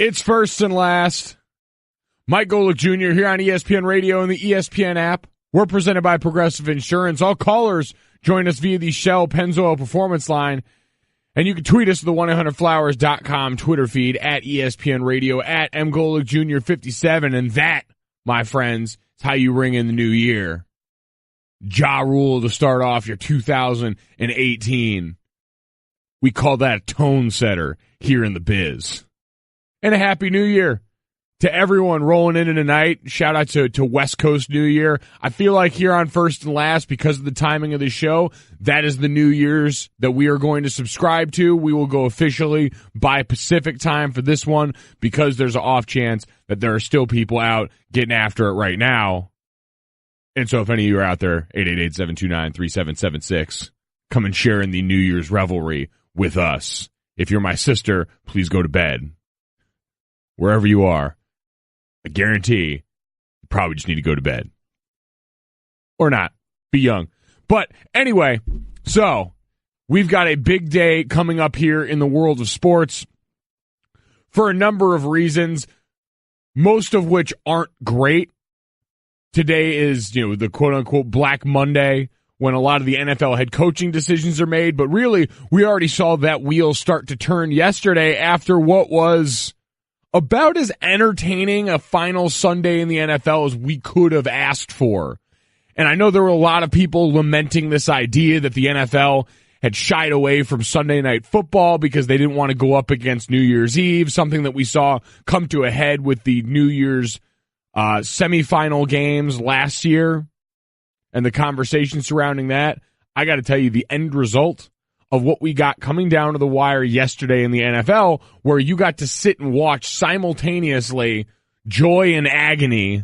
It's first and last. Mike Golic Jr. here on ESPN Radio and the ESPN app. We're presented by Progressive Insurance. All callers join us via the Shell Pennzoil Performance Line. And you can tweet us at the 1-800-Flowers.com Twitter feed at ESPN Radio at mGolic Jr. 57. And that, my friends, is how you ring in the new year. Ja Rule to start off your 2018. We call that a tone setter here in the biz. And a happy new year to everyone rolling into tonight. Shout out to West Coast New Year. I feel like here on First and Last, because of the timing of the show, that is the New Year's that we are going to subscribe to. We will go officially by Pacific time for this one because there's an off chance that there are still people out getting after it right now. And so if any of you are out there, 888-729-3776, come and share in the New Year's revelry with us. If you're my sister, please go to bed. Wherever you are, I guarantee you probably just need to go to bed. Or not. Be young. But anyway, so we've got a big day coming up here in the world of sports for a number of reasons, most of which aren't great. Today is, the quote-unquote Black Monday when a lot of the NFL head coaching decisions are made. But really, we already saw that wheel start to turn yesterday after what was about as entertaining a final Sunday in the NFL as we could have asked for. And I know there were a lot of people lamenting this idea that the NFL had shied away from Sunday Night Football because they didn't want to go up against New Year's Eve, something that we saw come to a head with the New Year's semifinal games last year and the conversation surrounding that. I got to tell you, the end result of what we got coming down to the wire yesterday in the NFL, where you got to sit and watch simultaneously joy and agony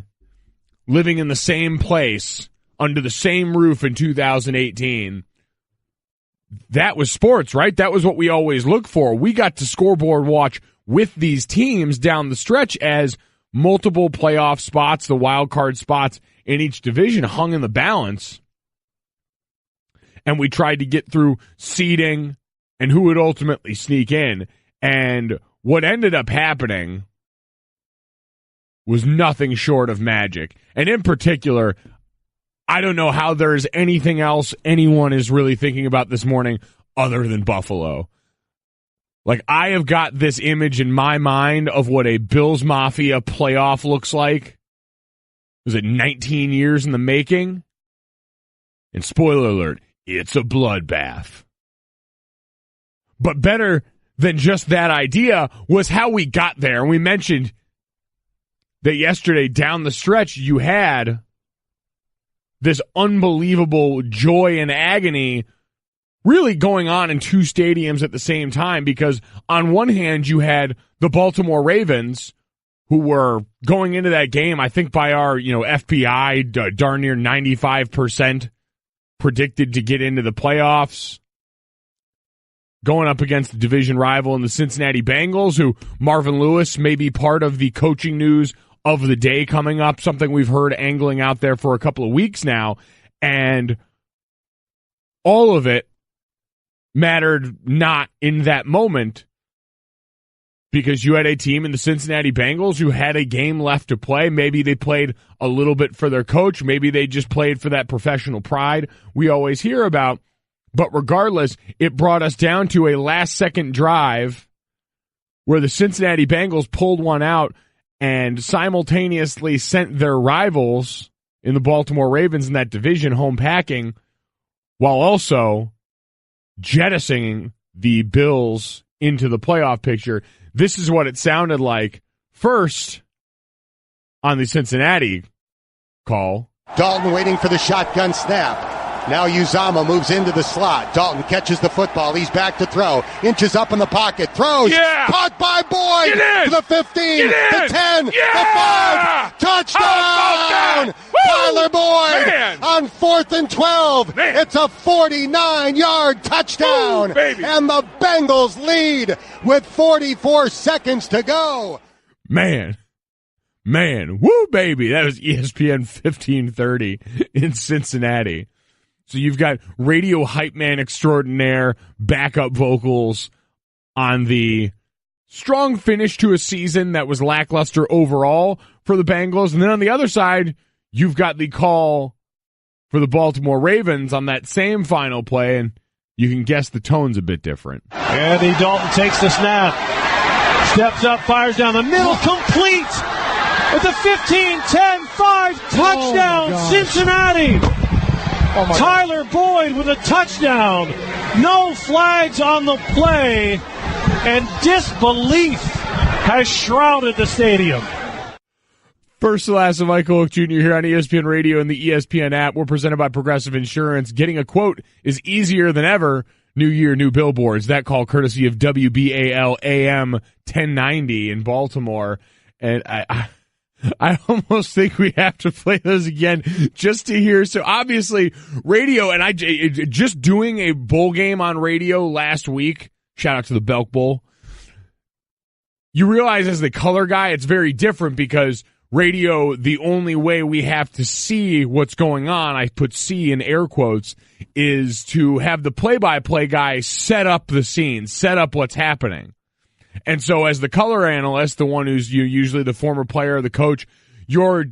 living in the same place under the same roof in 2018. That was sports, right? That was what we always look for. We got to scoreboard watch with these teams down the stretch as multiple playoff spots, the wild card spots in each division hung in the balance. And we tried to get through seeding and who would ultimately sneak in. And what ended up happening was nothing short of magic. And in particular, I don't know how there's anything else anyone is really thinking about this morning other than Buffalo. Like, I have got this image in my mind of what a Bills Mafia playoff looks like. Was it 19 years in the making? And spoiler alert, it's a bloodbath. But better than just that idea was how we got there. And we mentioned that yesterday down the stretch you had this unbelievable joy and agony really going on in two stadiums at the same time, because on one hand you had the Baltimore Ravens, who were going into that game, I think by our FPI, darn near 95% predicted to get into the playoffs, going up against the division rival in the Cincinnati Bengals, who Marvin Lewis may be part of the coaching news of the day coming up, something we've heard angling out there for a couple of weeks now. And all of it mattered not in that moment, because you had a team in the Cincinnati Bengals who had a game left to play. Maybe they played a little bit for their coach. Maybe they just played for that professional pride we always hear about. But regardless, it brought us down to a last-second drive where the Cincinnati Bengals pulled one out and simultaneously sent their rivals in the Baltimore Ravens in that division home packing, while also jettisoning the Bills into the playoff picture. This is what it sounded like first on the Cincinnati call. Dalton waiting for the shotgun snap. Now Uzama moves into the slot. Dalton catches the football. He's back to throw. Inches up in the pocket. Throws. Yeah. Caught by Boyd. To the 15. The 10. Yeah. The 5. Touchdown. Tyler Boyd on 4th and 12. Man. It's a 49-yard touchdown. Ooh, baby. And the Bengals lead with 44 seconds to go. Man, woo, baby. That was ESPN 1530 in Cincinnati. So you've got radio hype man extraordinaire backup vocals on the strong finish to a season that was lackluster overall for the Bengals. And then on the other side, you've got the call for the Baltimore Ravens on that same final play, and you can guess the tone's a bit different. Andy Dalton takes the snap, steps up, fires down the middle, complete at the 15, 10, 5, touchdown, Cincinnati. Tyler Boyd with a touchdown. No flags on the play, and disbelief has shrouded the stadium. First to last of Michael Oak Jr. here on ESPN Radio and the ESPN app. We're presented by Progressive Insurance. Getting a quote is easier than ever. New year, new billboards. That call courtesy of WBAL AM 1090 in Baltimore. And I almost think we have to play those again just to hear. So obviously radio, and I just doing a bowl game on radio last week. Shout out to the Belk Bowl. You realize as the color guy, it's very different because radio, the only way we have to see what's going on, I put "see" in air quotes, is to have the play-by-play guy set up the scene, set up what's happening. And so as the color analyst, the one who's usually the former player or the coach, you're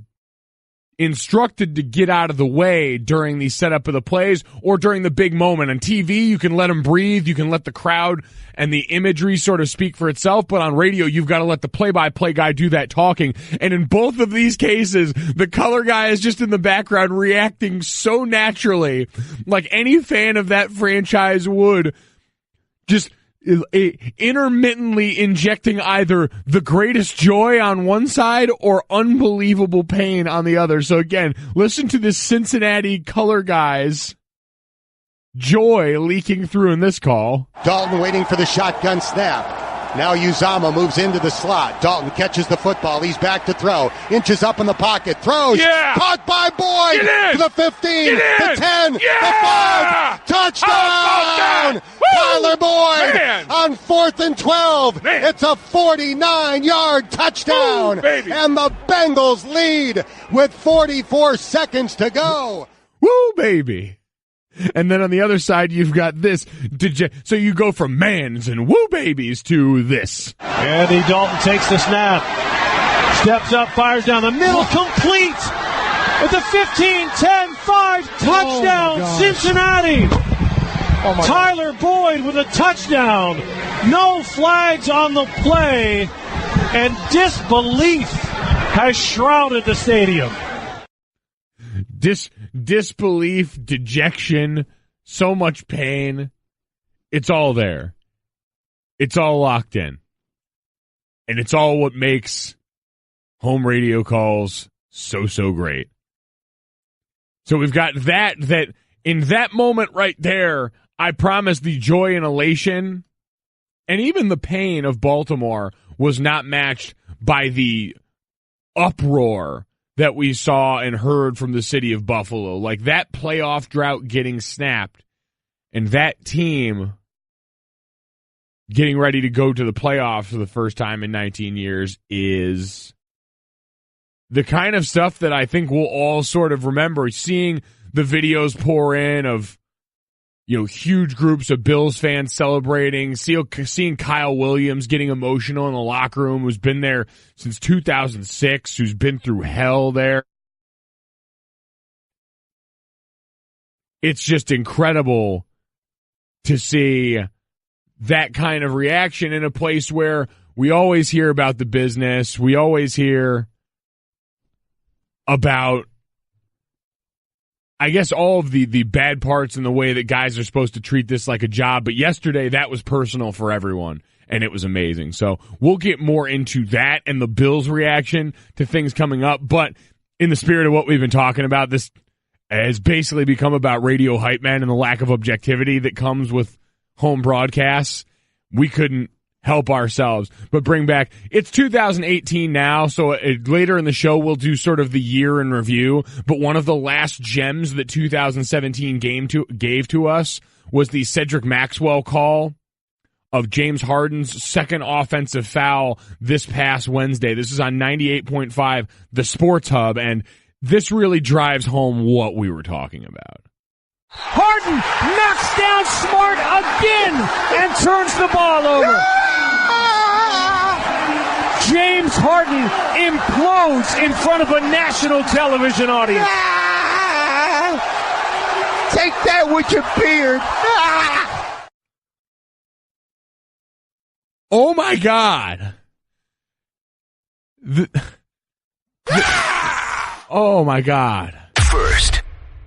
instructed to get out of the way during the setup of the plays or during the big moment. On TV, you can let them breathe. You can let the crowd and the imagery sort of speak for itself. But on radio, you've got to let the play-by-play guy do that talking. And in both of these cases, the color guy is just in the background reacting so naturally, like any fan of that franchise would, just intermittently injecting either the greatest joy on one side or unbelievable pain on the other. So again, listen to this Cincinnati color guy's joy leaking through in this call. Dalton waiting for the shotgun snap. Now Uzama moves into the slot. Dalton catches the football. He's back to throw. Inches up in the pocket. Throws. Yeah. Caught by Boyd. To the 15. The 10. Yeah. The 5. Touchdown. Tyler Boyd. Man. On 4th and 12. Man. It's a 49-yard touchdown. Ooh, baby. And the Bengals lead with 44 seconds to go. Woo, baby. And then on the other side, you've got this. So you go from mans and woo babies to this. Andy Dalton takes the snap, steps up, fires down the middle, complete at the 15, 10, 5, touchdown, Cincinnati. Tyler Boyd with a touchdown. No flags on the play, and disbelief has shrouded the stadium. Disbelief, dejection, so much pain. It's all there. It's all locked in. And it's all what makes home radio calls so great. So we've got that in that moment right there, I promise the joy and elation and even the pain of Baltimore was not matched by the uproar that we saw and heard from the city of Buffalo. Like that playoff drought getting snapped and that team getting ready to go to the playoffs for the first time in 19 years is the kind of stuff that I think we'll all sort of remember. Seeing the videos pour in of, huge groups of Bills fans celebrating, seeing Kyle Williams getting emotional in the locker room, who's been there since 2006, who's been through hell there. It's just incredible to see that kind of reaction in a place where we always hear about the business. We always hear about, I guess, all of the bad parts and the way that guys are supposed to treat this like a job. But yesterday, that was personal for everyone, and it was amazing. So we'll get more into that and the Bills' reaction to things coming up. But in the spirit of what we've been talking about, this has basically become about radio hype man and the lack of objectivity that comes with home broadcasts. We couldn't help ourselves but bring back, it's 2018 now, so later in the show we'll do sort of the year in review, but one of the last gems that 2017 gave to us was the Cedric Maxwell call of James Harden's second offensive foul this past Wednesday. This is on 98.5 The Sports Hub, and this really drives home what we were talking about. Harden knocks down Smart again and turns the ball over. James Harden implodes in front of a national television audience. Take that with your beard. Oh my God. Oh my God. First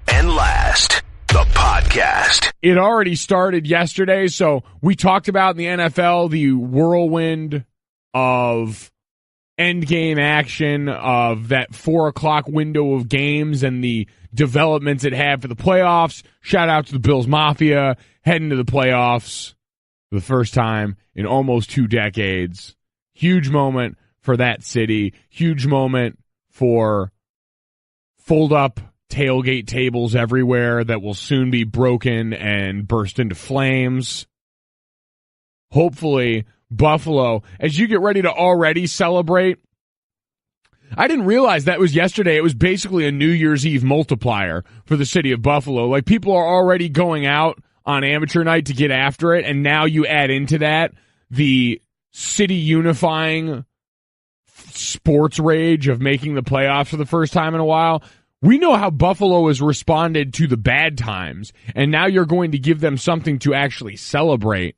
and last, the podcast. It already started yesterday, so we talked about in the NFL the whirlwind of endgame action of that 4 o'clock window of games and the developments it had for the playoffs. Shout out to the Bills Mafia heading to the playoffs for the first time in almost 2 decades. Huge moment for that city. Huge moment for fold-up tailgate tables everywhere that will soon be broken and burst into flames. Hopefully, Buffalo, as you get ready to already celebrate, I didn't realize that was yesterday. It was basically a New Year's Eve multiplier for the city of Buffalo. Like, people are already going out on amateur night to get after it, and now you add into that the city unifying sports rage of making the playoffs for the first time in a while. We know how Buffalo has responded to the bad times, and now you're going to give them something to actually celebrate.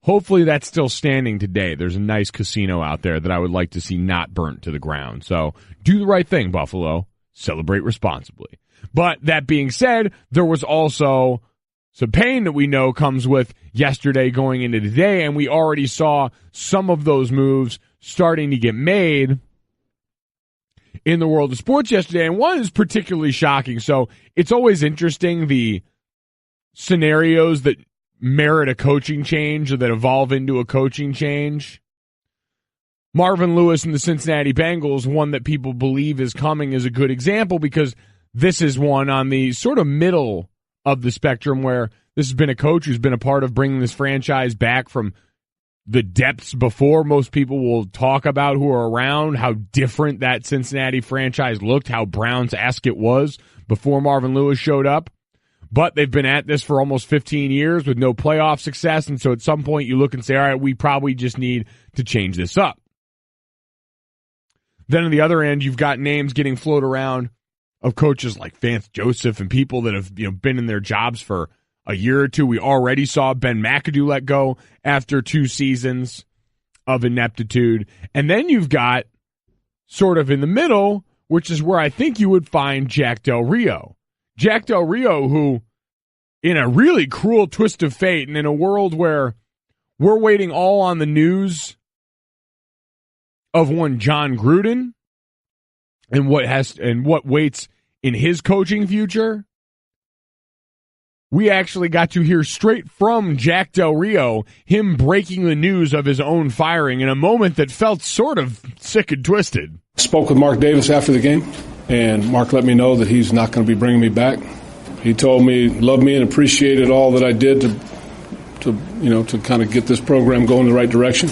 Hopefully that's still standing today. There's a nice casino out there that I would like to see not burnt to the ground. So do the right thing, Buffalo. Celebrate responsibly. But that being said, there was also some pain that we know comes with yesterday going into today, and we already saw some of those moves starting to get made in the world of sports yesterday, and one is particularly shocking. So it's always interesting, the scenarios that merit a coaching change or that evolve into a coaching change. Marvin Lewis and the Cincinnati Bengals, one that people believe is coming, is a good example, because this is one on the sort of middle of the spectrum where this has been a coach who's been a part of bringing this franchise back from the depths before most people will talk about who are around, how different that Cincinnati franchise looked, how Browns-esque it was before Marvin Lewis showed up. But they've been at this for almost 15 years with no playoff success, and so at some point you look and say, all right, we probably just need to change this up. Then on the other end, you've got names getting floated around of coaches like Vance Joseph and people that have been in their jobs for a year or two. We already saw Ben McAdoo let go after 2 seasons of ineptitude. And then you've got sort of in the middle, which is where I think you would find Jack Del Rio. Jack Del Rio, who, in a really cruel twist of fate and in a world where we're waiting all on the news of one John Gruden and what waits in his coaching future, we actually got to hear straight from Jack Del Rio him breaking the news of his own firing in a moment that felt sort of sick and twisted. Spoke with Mark Davis after the game, and Mark let me know that he's not going to be bringing me back. He told me he loved me and appreciated all that I did to kind of get this program going in the right direction,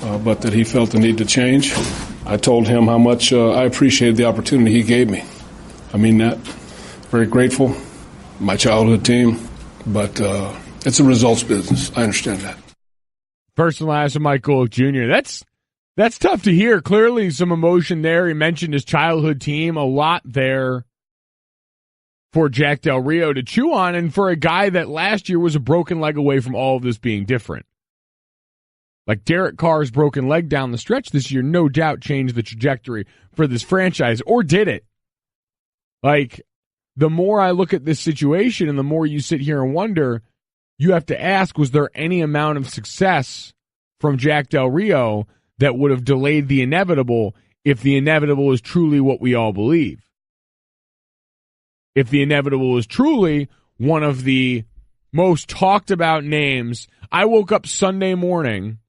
but that he felt the need to change. I told him how much I appreciated the opportunity he gave me. I mean that. Very grateful. My childhood team, but it's a results business. I understand that. First and last of Mike Golic Jr. That's tough to hear. Clearly some emotion there. He mentioned his childhood team. A lot there for Jack Del Rio to chew on, and for a guy that last year was a broken leg away from all of this being different. Like Derek Carr's broken leg down the stretch this year, no doubt changed the trajectory for this franchise, or did it? Like, the more I look at this situation and the more you sit here and wonder, you have to ask, was there any amount of success from Jack Del Rio that would have delayed the inevitable if the inevitable is truly what we all believe? If the inevitable is truly one of the most talked about names. I woke up Sunday morning,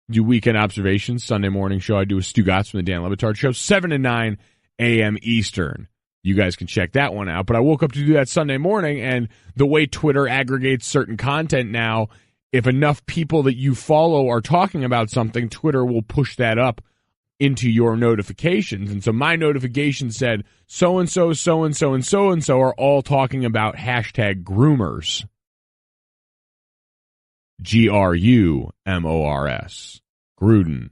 do weekend observations, Sunday morning show I do with Stu Gotts from the Dan Le Batard Show, 7 to 9 a.m. Eastern. You guys can check that one out. But I woke up to do that Sunday morning, and the way Twitter aggregates certain content now, if enough people that you follow are talking about something, Twitter will push that up into your notifications. And so my notification said, so-and-so, so-and-so, and so-and-so are all talking about hashtag groomers. Grumors. Gruden.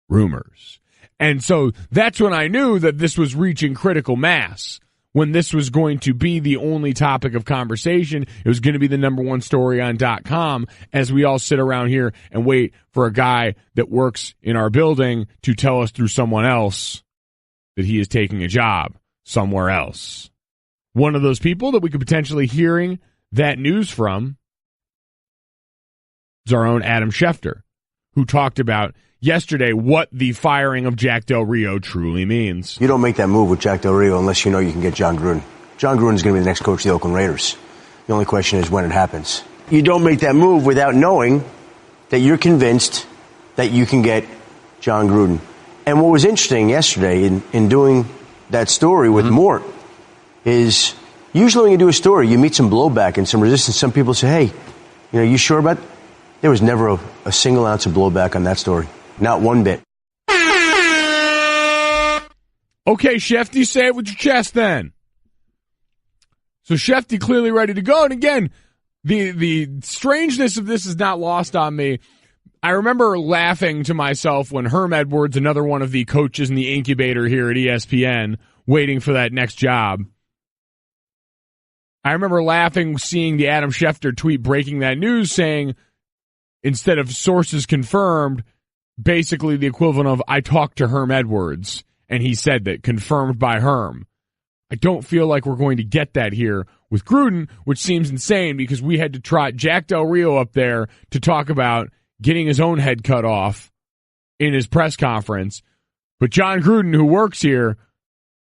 Rumors. And so that's when I knew that this was reaching critical mass. When this was going to be the only topic of conversation, it was going to be the number one story on .com as we all sit around here and wait for a guy that works in our building to tell us through someone else that he is taking a job somewhere else. One of those people that we could potentially hearing that news from is our own Adam Schefter, who talked about yesterday what the firing of Jack Del Rio truly means. You don't make that move with Jack Del Rio unless you know you can get John Gruden. John Gruden is going to be the next coach of the Oakland Raiders. The only question is when it happens. You don't make that move without knowing that you're convinced that you can get John Gruden. And what was interesting yesterday in doing that story with Mort is usually when you do a story, you meet some blowback and some resistance. Some people say, hey, you sure about it? There was never a single ounce of blowback on that story. Not one bit. Okay, Shefty, say it with your chest then. So Shefty clearly ready to go. And again, the strangeness of this is not lost on me. I remember laughing to myself when Herm Edwards, another one of the coaches in the incubator here at ESPN, waiting for that next job. I remember laughing seeing the Adam Schefter tweet breaking that news saying, instead of sources confirmed, basically the equivalent of, I talked to Herm Edwards, and he said that, confirmed by Herm. I don't feel like we're going to get that here with Gruden, which seems insane because we had to trot Jack Del Rio up there to talk about getting his own head cut off in his press conference. But John Gruden, who works here,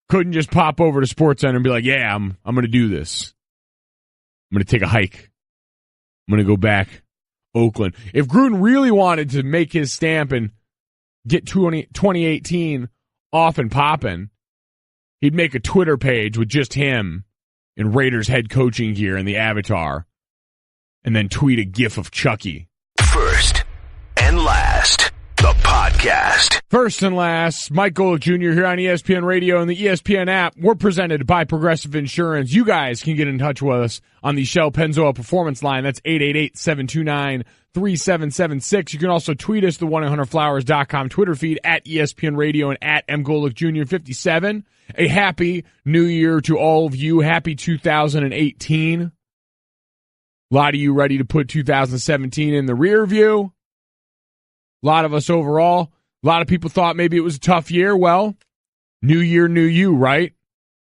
couldn't just pop over to SportsCenter and be like, yeah, I'm going to do this. I'm going to take a hike. I'm going to go back Oakland. If Gruden really wanted to make his stamp and get 2018 off and popping, he'd make a Twitter page with just him in Raiders head coaching gear and the avatar, and then tweet a gif of Chucky. First and last, the podcast. First and last, Mike Golic Jr. here on ESPN Radio and the ESPN app. We're presented by Progressive Insurance. You guys can get in touch with us on the Shell Pennzoil Performance line. That's 888-729-3776. You can also tweet us, the 1-800-Flowers.com Twitter feed, at ESPN Radio and at mGolic Jr. 57. A happy new year to all of you. Happy 2018. A lot of you ready to put 2017 in the rear view. A lot of us overall. A lot of people thought maybe it was a tough year. Well, new year, new you, right?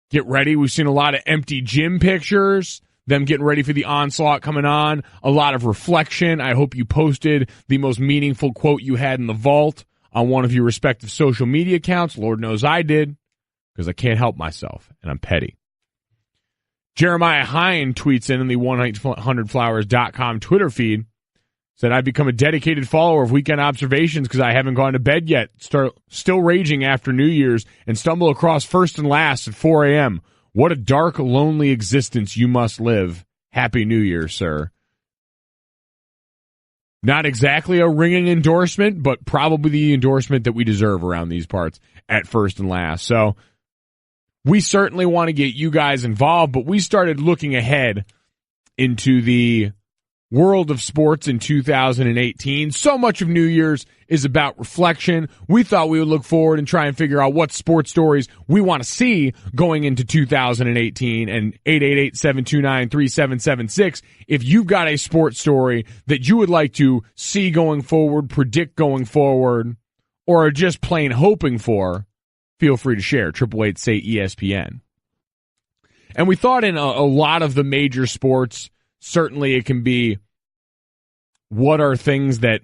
Get ready. We've seen a lot of empty gym pictures, them getting ready for the onslaught coming on, a lot of reflection. I hope you posted the most meaningful quote you had in the vault on one of your respective social media accounts. Lord knows I did, because I can't help myself, and I'm petty. Jeremiah Hine tweets in the 1-800-Flowers.com Twitter feed, said, I've become a dedicated follower of Weekend Observations because I haven't gone to bed yet. Still raging after New Year's and stumble across First and Last at 4 a.m. What a dark, lonely existence you must live. Happy New Year, sir. Not exactly a ringing endorsement, but probably the endorsement that we deserve around these parts at First and Last. So we certainly want to get you guys involved, but we started looking ahead into the world of sports in 2018. So much of New Year's is about reflection. We thought we would look forward and try and figure out what sports stories we want to see going into 2018. And 888-729-3776. If you've got a sports story that you would like to see going forward, predict going forward, or are just plain hoping for, feel free to share. 888-SAY-ESPN. And we thought in a lot of the major sports, certainly it can be, what are things that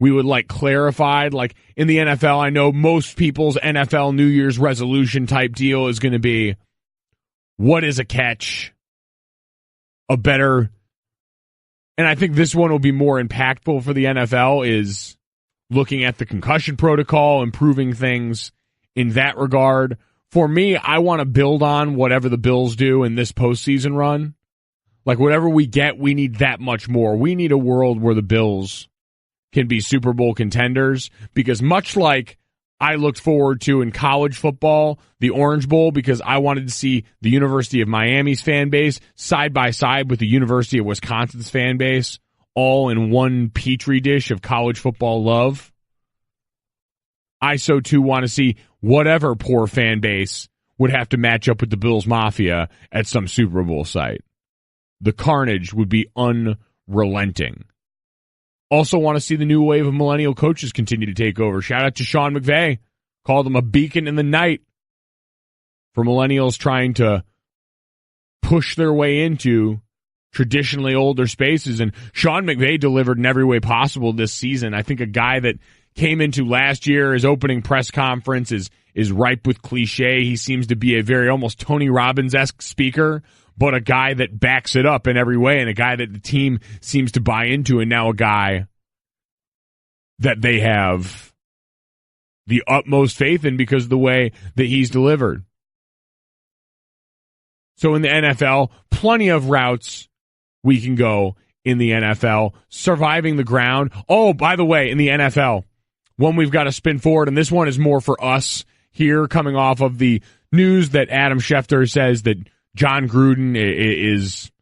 we would like clarified? Like in the NFL, I know most people's NFL New Year's resolution type deal is going to be, what is a catch? A better, and I think this one will be more impactful for the NFL, is looking at the concussion protocol, improving things in that regard. For me, I want to build on whatever the Bills do in this postseason run. Like, whatever we get, we need that much more. We need a world where the Bills can be Super Bowl contenders, because much like I looked forward to in college football, the Orange Bowl, because I wanted to see the University of Miami's fan base side by side with the University of Wisconsin's fan base, all in one petri dish of college football love. I so too want to see whatever poor fan base would have to match up with the Bills Mafia at some Super Bowl site. The carnage would be unrelenting. Also want to see the new wave of millennial coaches continue to take over. Shout out to Sean McVay. Called him a beacon in the night for millennials trying to push their way into traditionally older spaces. And Sean McVay delivered in every way possible this season. I think a guy that came into last year, his opening press conference is ripe with cliche. He seems to be a very almost Tony Robbins-esque speaker, but a guy that backs it up in every way and a guy that the team seems to buy into, and now a guy that they have the utmost faith in because of the way that he's delivered. So in the NFL, plenty of routes we can go in the NFL, surviving the ground. Oh, by the way, in the NFL, one we've got to spin forward, and this one is more for us here, coming off of the news that Adam Schefter says that John Gruden is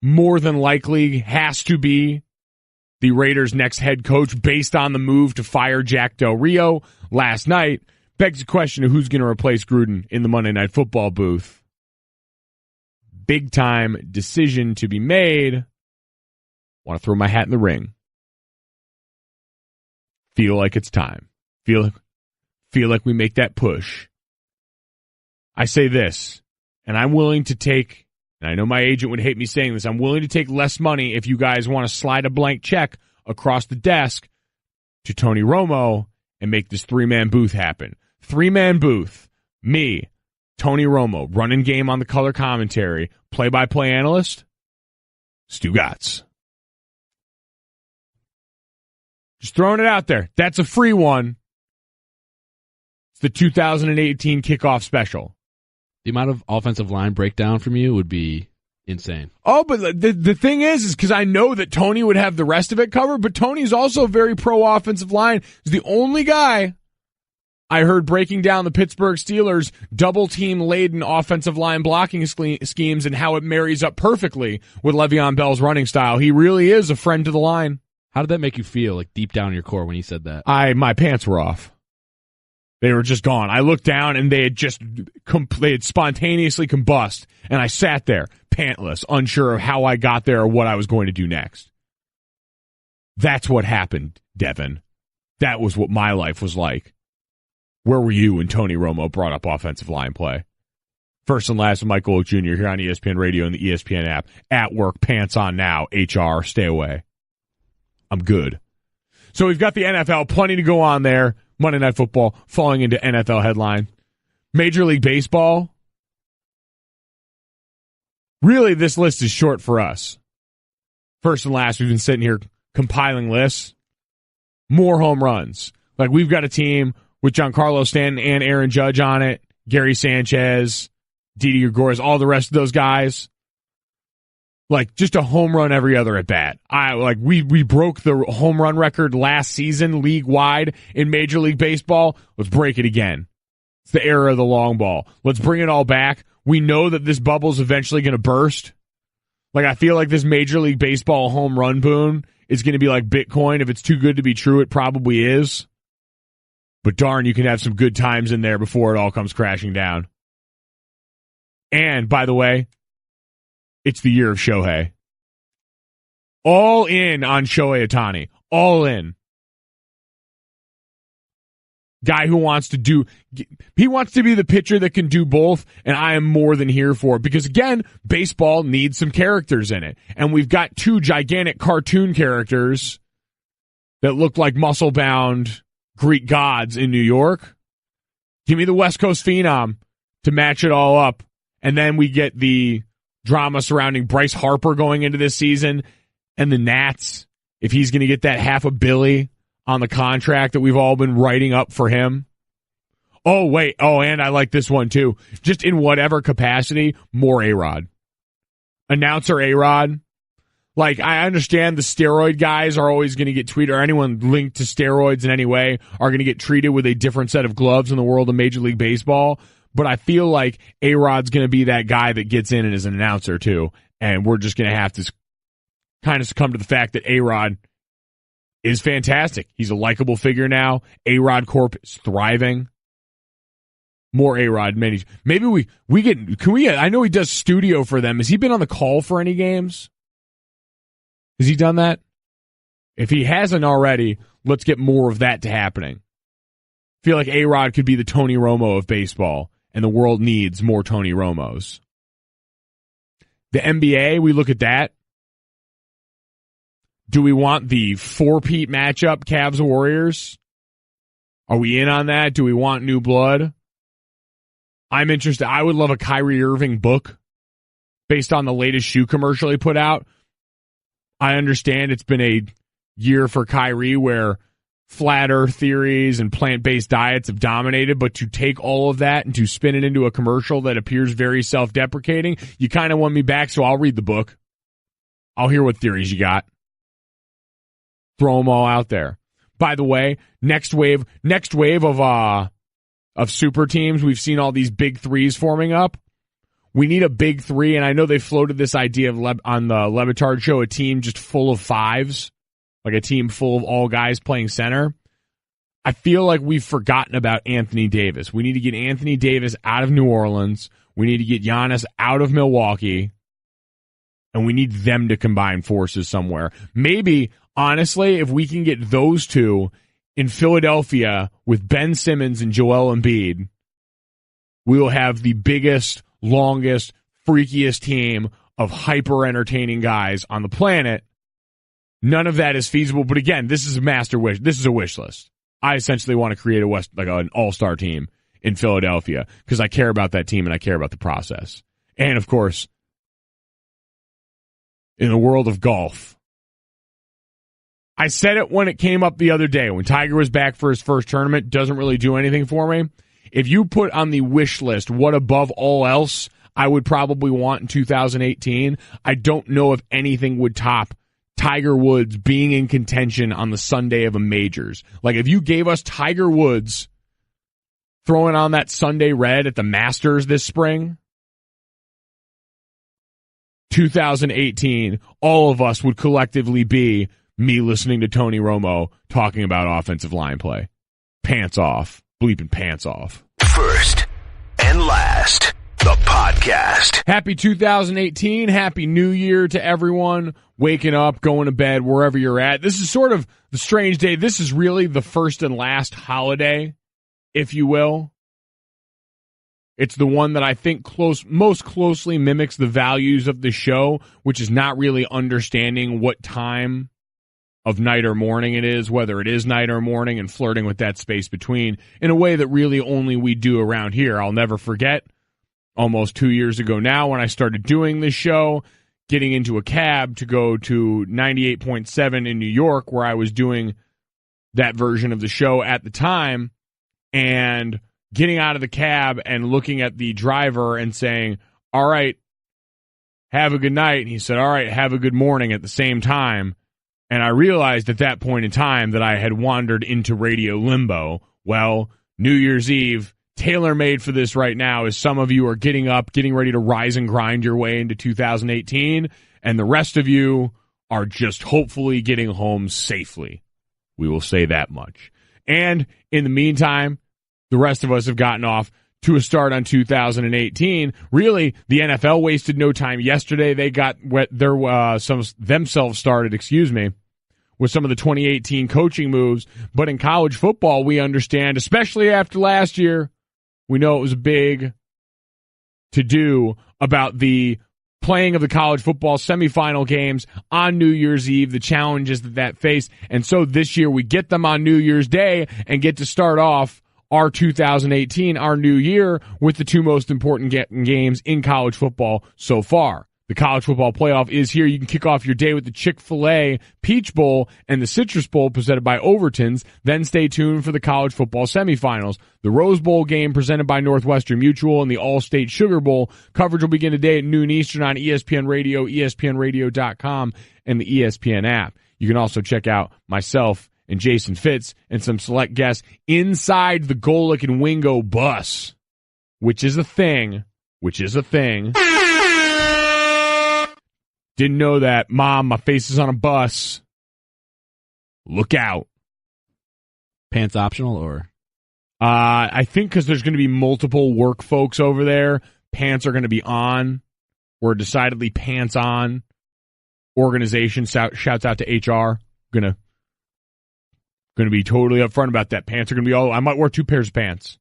more than likely, has to be the Raiders' next head coach based on the move to fire Jack Del Rio last night. Begs the question of who's going to replace Gruden in the Monday Night Football booth. Big time decision to be made. Want to throw my hat in the ring. Feel like it's time. Feel like we make that push. I say this, and I'm willing to take, and I know my agent would hate me saying this, I'm willing to take less money if you guys want to slide a blank check across the desk to Tony Romo and make this three-man booth happen. Three-man booth. Me, Tony Romo, running game on the color commentary, play-by-play analyst, Stu Gatz. Just throwing it out there. That's a free one. It's the 2018 kickoff special. The amount of offensive line breakdown from you would be insane. Oh, but the thing is because I know that Tony would have the rest of it covered, but Tony's also very pro-offensive line. He's the only guy I heard breaking down the Pittsburgh Steelers' double-team-laden offensive line blocking schemes and how it marries up perfectly with Le'Veon Bell's running style. He really is a friend to the line. How did that make you feel, like deep down in your core when he said that? My pants were off. They were just gone. I looked down and they had spontaneously combust, and I sat there, pantless, unsure of how I got there or what I was going to do next. That's what happened, Devin. That was what my life was like. Where were you when Tony Romo brought up offensive line play? First and last with Mike Golic Jr. here on ESPN Radio and the ESPN app. At work, pants on now. HR, stay away. I'm good. So we've got the NFL, plenty to go on there. Monday Night Football falling into NFL headline. Major League Baseball. Really, this list is short for us. First and last, we've been sitting here compiling lists. More home runs. Like, we've got a team with Giancarlo Stanton and Aaron Judge on it, Gary Sanchez, Didi Gregorius, all the rest of those guys. Like, just a home run every other at bat. We broke the home run record last season league-wide in Major League Baseball. Let's break it again. It's the era of the long ball. Let's bring it all back. We know that this bubble's eventually going to burst. Like, I feel like this Major League Baseball home run boom is going to be like Bitcoin. If it's too good to be true, it probably is. But darn, you can have some good times in there before it all comes crashing down. And, by the way, it's the year of Shohei. All in on Shohei Ohtani. All in. Guy who wants to be the pitcher that can do both, and I am more than here for it. Because, again, baseball needs some characters in it. And we've got two gigantic cartoon characters that look like muscle-bound Greek gods in New York. Give me the West Coast Phenom to match it all up. And then we get the drama surrounding Bryce Harper going into this season and the Nats, if he's going to get that $500 million on the contract that we've all been writing up for him. Oh, wait. Oh, and I like this one too. Just in whatever capacity, more A-Rod. Announcer A-Rod. Like, I understand the steroid guys are always going to get tweeted, or anyone linked to steroids in any way are going to get treated with a different set of gloves in the world of Major League Baseball. But I feel like A-Rod's going to be that guy that gets in and is an announcer too. And we're just going to have to kind of succumb to the fact that A-Rod is fantastic. He's a likable figure now. A-Rod Corp is thriving. More A-Rod. Maybe we get, can we, I know he does studio for them. Has he been on the call for any games? Has he done that? If he hasn't already, let's get more of that to happening. I feel like A-Rod could be the Tony Romo of baseball, and the world needs more Tony Romos. The NBA, we look at that. Do we want the four-peat matchup, Cavs-Warriors? Are we in on that? Do we want new blood? I'm interested. I would love a Kyrie Irving book based on the latest shoe commercial he put out. I understand it's been a year for Kyrie where flat earth theories and plant-based diets have dominated, but to take all of that and to spin it into a commercial that appears very self-deprecating, you kind of want me back, so I'll read the book. I'll hear what theories you got. Throw them all out there. By the way, next wave of super teams, we've seen all these big threes forming up. We need a big three, and I know they floated this idea of on the Le Batard show, a team just full of fives, like a team full of all guys playing center. I feel like we've forgotten about Anthony Davis. We need to get Anthony Davis out of New Orleans. We need to get Giannis out of Milwaukee, and we need them to combine forces somewhere. Maybe, honestly, if we can get those two in Philadelphia with Ben Simmons and Joel Embiid, we will have the biggest, longest, freakiest team of hyper-entertaining guys on the planet. None of that is feasible, but again, this is a master wish. This is a wish list. I essentially want to create an all-star team in Philadelphia because I care about that team and I care about the process. And, of course, in the world of golf, I said it when it came up the other day. When Tiger was back for his first tournament, doesn't really do anything for me. If you put on the wish list what above all else I would probably want in 2018, I don't know if anything would top Tiger Woods being in contention on the Sunday of a majors. Like if you gave us Tiger Woods throwing on that Sunday red at the Masters this spring, 2018, all of us would collectively be me listening to Tony Romo talking about offensive line play. Pants off. Bleeping pants off. First and last, the podcast. Happy 2018. Happy New Year to everyone. Waking up, going to bed, wherever you're at. This is sort of the strange day. This is really the first and last holiday, if you will. It's the one that I think most closely mimics the values of the show, which is not really understanding what time of night or morning it is, whether it is night or morning, and flirting with that space between in a way that really only we do around here. I'll never forget, almost 2 years ago now, when I started doing this show, getting into a cab to go to 98.7 in New York, where I was doing that version of the show at the time, and getting out of the cab and looking at the driver and saying, all right, have a good night. And he said, all right, have a good morning at the same time. And I realized at that point in time that I had wandered into radio limbo. Well, New Year's Eve, tailor-made for this right now, as some of you are getting up, getting ready to rise and grind your way into 2018, and the rest of you are just hopefully getting home safely. We will say that much. And in the meantime, the rest of us have gotten off to a start on 2018. Really, the NFL wasted no time yesterday. They got themselves started, with some of the 2018 coaching moves. But in college football, we understand, especially after last year, we know it was big to do about the playing of the college football semifinal games on New Year's Eve, the challenges that face. And so this year we get them on New Year's Day and get to start off our 2018, our new year, with the two most important games in college football so far. The college football playoff is here. You can kick off your day with the Chick-fil-A Peach Bowl and the Citrus Bowl presented by Overton's. Then stay tuned for the college football semifinals. The Rose Bowl game presented by Northwestern Mutual and the All-State Sugar Bowl. Coverage will begin today at noon Eastern on ESPN Radio, ESPNradio.com, and the ESPN app. You can also check out myself and Jason Fitz and some select guests inside the Golic and Wingo bus, which is a thing, Didn't know that. Mom, my face is on a bus. Look out. Pants optional or? I think because there's going to be multiple work folks over there, pants are going to be on. We're decidedly pants on. Organization shouts out to HR. Gonna be totally upfront about that. Pants are going to be all. I might wear 2 pairs of pants.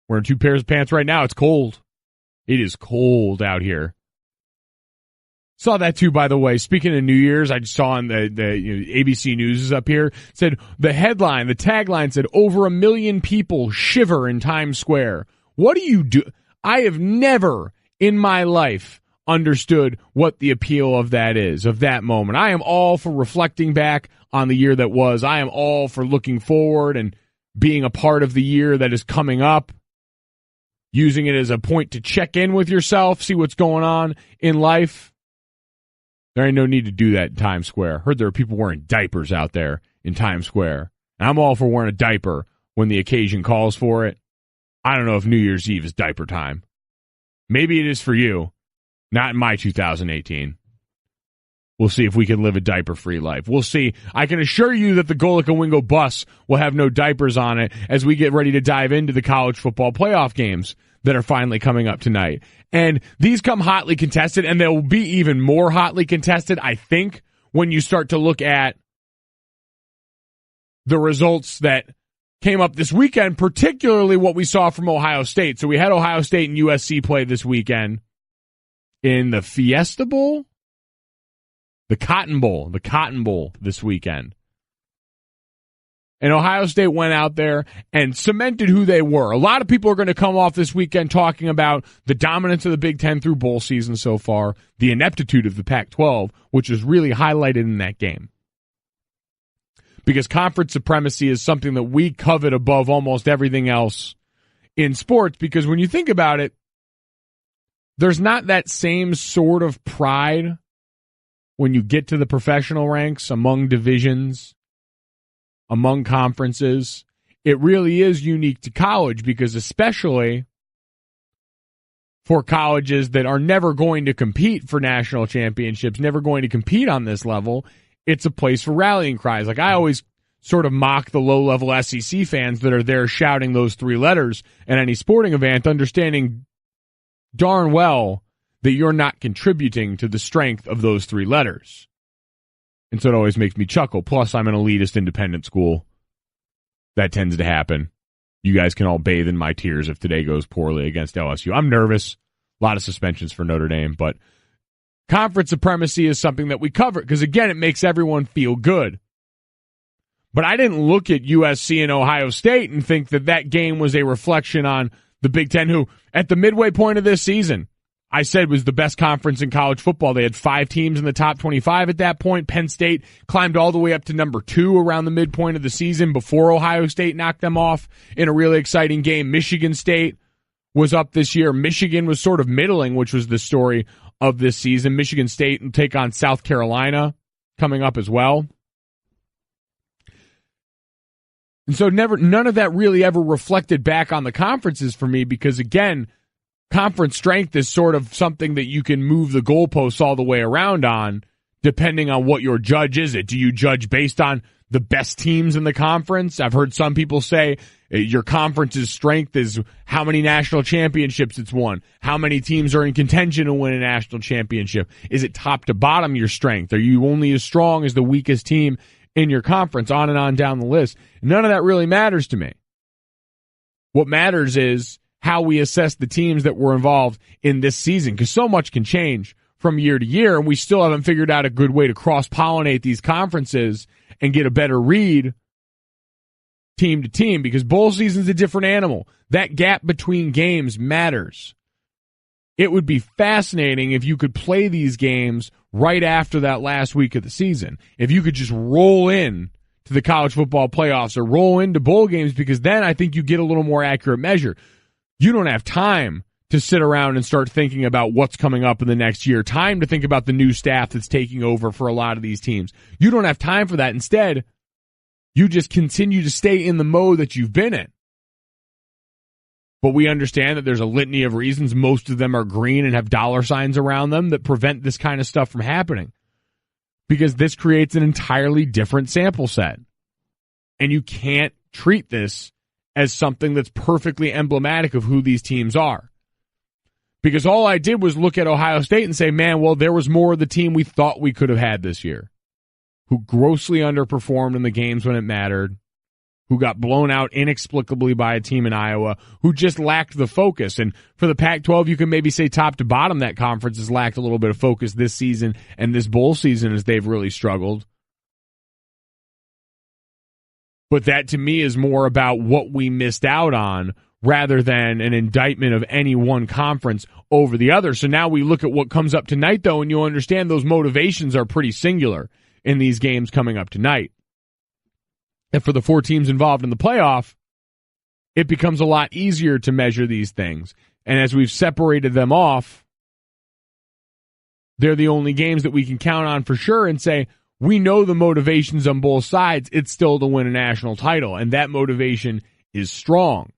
Wearing 2 pairs of pants right now. It's cold. It is cold out here. Saw that too, by the way. Speaking of New Year's, I just saw on the ABC News is up here. Said the headline, the tagline said, over 1 million people shiver in Times Square. What do you do? I have never in my life understood what the appeal of that is, of that moment. I am all for reflecting back on the year that was. I am all for looking forward and being a part of the year that is coming up. Using it as a point to check in with yourself, see what's going on in life. There ain't no need to do that in Times Square. Heard there are people wearing diapers out there in Times Square. And I'm all for wearing a diaper when the occasion calls for it. I don't know if New Year's Eve is diaper time. Maybe it is for you. Not in my 2018. We'll see if we can live a diaper-free life. We'll see. I can assure you that the Golic and Wingo bus will have no diapers on it as we get ready to dive into the college football playoff games that are finally coming up tonight. And these come hotly contested, and they'll be even more hotly contested, I think, when you start to look at the results that came up this weekend, particularly what we saw from Ohio State. So we had Ohio State and USC play this weekend in the Fiesta Bowl? The Cotton Bowl this weekend. And Ohio State went out there and cemented who they were. A lot of people are going to come off this weekend talking about the dominance of the Big Ten through bowl season so far, the ineptitude of the Pac-12, which was really highlighted in that game. Because conference supremacy is something that we covet above almost everything else in sports, because when you think about it, there's not that same sort of pride when you get to the professional ranks, among divisions, among conferences. It really is unique to college, because especially for colleges that are never going to compete for national championships, never going to compete on this level, it's a place for rallying cries. Like, I always sort of mock the low-level SEC fans that are there shouting those 3 letters at any sporting event, understanding darn well that you're not contributing to the strength of those 3 letters. And so it always makes me chuckle. Plus, I'm an elitist independent school. That tends to happen. You guys can all bathe in my tears if today goes poorly against LSU. I'm nervous. A lot of suspensions for Notre Dame. But conference supremacy is something that we cover because, again, it makes everyone feel good. But I didn't look at USC and Ohio State and think that that game was a reflection on the Big Ten, who, at the midway point of this season, I said was the best conference in college football. They had 5 teams in the top 25 at that point. Penn State climbed all the way up to number 2 around the midpoint of the season before Ohio State knocked them off in a really exciting game. Michigan State was up this year. Michigan was sort of middling, which was the story of this season. Michigan State will take on South Carolina coming up as well. And so none of that really ever reflected back on the conferences for me, because, again, conference strength is sort of something that you can move the goalposts all the way around on, depending on what your judge is. Do you judge based on the best teams in the conference? I've heard some people say your conference's strength is how many national championships it's won, how many teams are in contention to win a national championship. Is it top to bottom your strength? Are you only as strong as the weakest team in your conference? On and on down the list. None of that really matters to me. What matters is how we assess the teams that were involved in this season, because so much can change from year to year, and we still haven't figured out a good way to cross-pollinate these conferences and get a better read team to team, because bowl season's a different animal. That gap between games matters. It would be fascinating if you could play these games right after that last week of the season. If you could just roll in to the college football playoffs or roll into bowl games, because then I think you get a little more accurate measure. You don't have time to sit around and start thinking about what's coming up in the next year, time to think about the new staff that's taking over for a lot of these teams. You don't have time for that. Instead, you just continue to stay in the mode that you've been in. But we understand that there's a litany of reasons. Most of them are green and have dollar signs around them that prevent this kind of stuff from happening. Because this creates an entirely different sample set. And you can't treat this as something that's perfectly emblematic of who these teams are. Because all I did was look at Ohio State and say, man, well, there was more of the team we thought we could have had this year, who grossly underperformed in the games when it mattered, who got blown out inexplicably by a team in Iowa, who just lacked the focus. And for the Pac-12, you can maybe say top to bottom that conference has lacked a little bit of focus this season and this bowl season as they've really struggled. But that to me is more about what we missed out on rather than an indictment of any one conference over the other. So now we look at what comes up tonight, though, and you'll understand those motivations are pretty singular in these games coming up tonight. And for the 4 teams involved in the playoff, it becomes a lot easier to measure these things. And as we've separated them off, they're the only games that we can count on for sure and say, we know the motivations on both sides. It's still to win a national title, and that motivation is strong.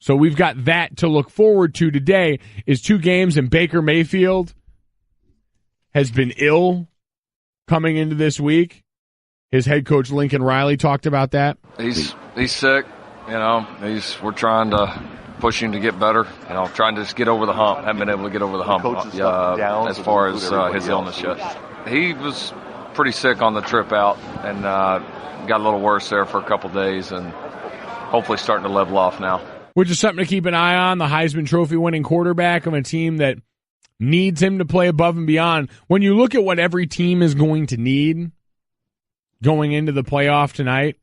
So we've got that to look forward to today is 2 games, and Baker Mayfield has been ill coming into this week. His head coach Lincoln Riley talked about that. He's sick, we're trying to push him to get better, trying to just get over the hump. Haven't been able to get over the hump as far as his illness yet. He was pretty sick on the trip out and got a little worse there for a couple days and hopefully starting to level off now. Which is something to keep an eye on, the Heisman Trophy winning quarterback of a team that needs him to play above and beyond. When you look at what every team is going to need going into the playoff tonight,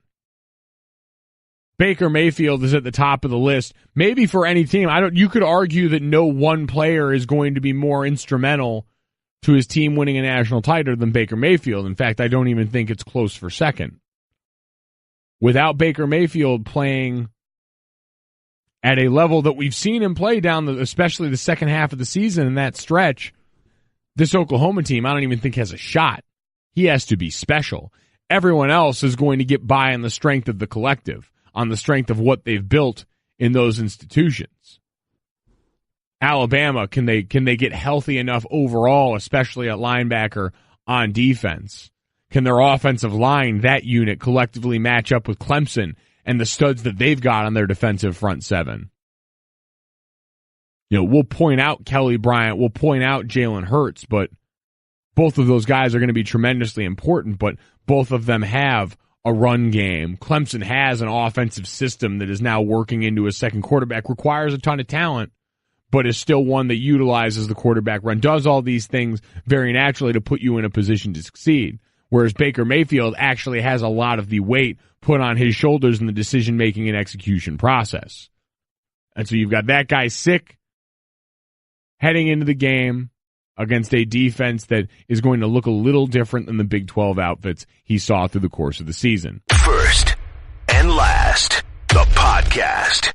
Baker Mayfield is at the top of the list. Maybe for any team. You could argue that no one player is going to be more instrumental to his team winning a national title than Baker Mayfield. In fact, I don't even think it's close for second. Without Baker Mayfield playing at a level that we've seen him play especially the second half of the season in that stretch, this Oklahoma team, I don't even think has a shot. He has to be special. Everyone else is going to get by on the strength of the collective, on the strength of what they've built in those institutions. Alabama, can they get healthy enough overall, especially at linebacker on defense? Can their offensive line, that unit, collectively match up with Clemson and the studs that they've got on their defensive front seven? We'll point out Kelly Bryant, we'll point out Jalen Hurts, but both of those guys are going to be tremendously important, but both of them have a run game. Clemson has an offensive system that is now working into a second quarterback, requires a ton of talent, but is still one that utilizes the quarterback run, does all these things very naturally to put you in a position to succeed. Whereas Baker Mayfield actually has a lot of the weight put on his shoulders in the decision-making and execution process. And so you've got that guy sick heading into the game against a defense that is going to look a little different than the Big 12 outfits he saw through the course of the season. First and Last, the podcast.